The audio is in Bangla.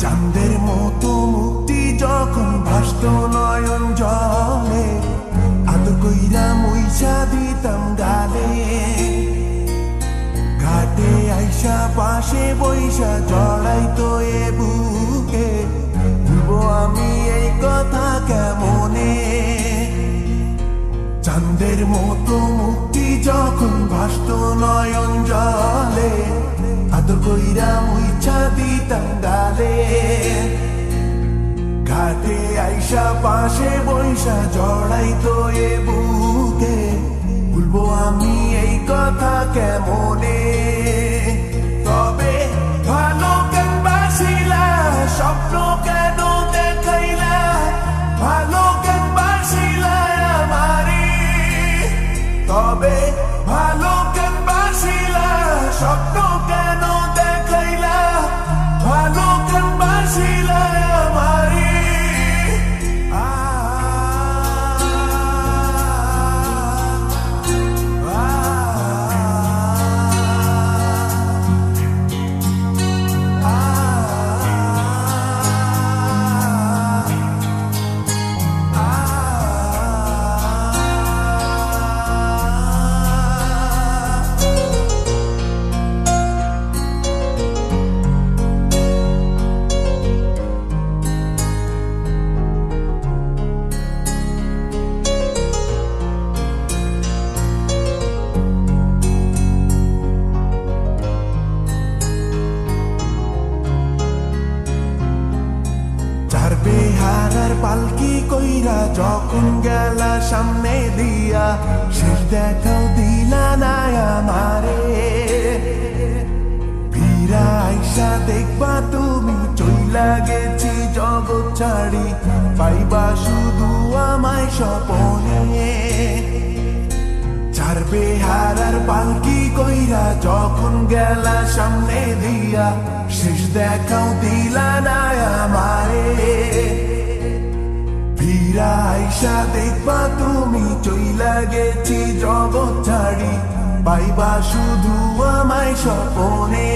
চাঁদের মতো মুক্তি যখন ভাসত নয়ন জলে, আদর কইরা মুইসা দিতাম গালে। ঘাটে আইসা পাশে বইসা জড়াইতো এ বুকে, ভুলবো আমি এই কথা কেমনে। চাঁদের মতো মুক্তি যখন ভাসত নয়ন জলে, আদর কইরা মুইছা দিতাম গালে। ঘাটে আইসা পাশে বইসা জড়াইতো এ বুকে, ভুলবো আমি এই কথা কেমনে। তবে ভালো কেন বাসিলা, স্বপ্ন কেন দেখাইলা, ভালো কেন বাসিলা আমারে। তবে ভালো কেন বাসিলা, স্বপ্ন কেন দেখাইলা, ভালো কেন বাসিলা আমারে। বেহারার পালকি কইরা যখন গেলা সামনে দিয়া, শেষ দেখাও দিলা না আমারে। ফিরা আইসা দেখবা তুমি চইলা গেছি জগৎ ছাড়ি, পাইবা শুধু আমায় স্বপনে। চার বেহারার পালকি কইরা যখন গেলা সামনে দিয়া, শেষ দেখাও দিলা না আমারে। ফিরা আইসা দেখবা তুমি চইলা গেছি জগৎ ছাড়ি, পাইবা শুধু আমায় স্বপনে।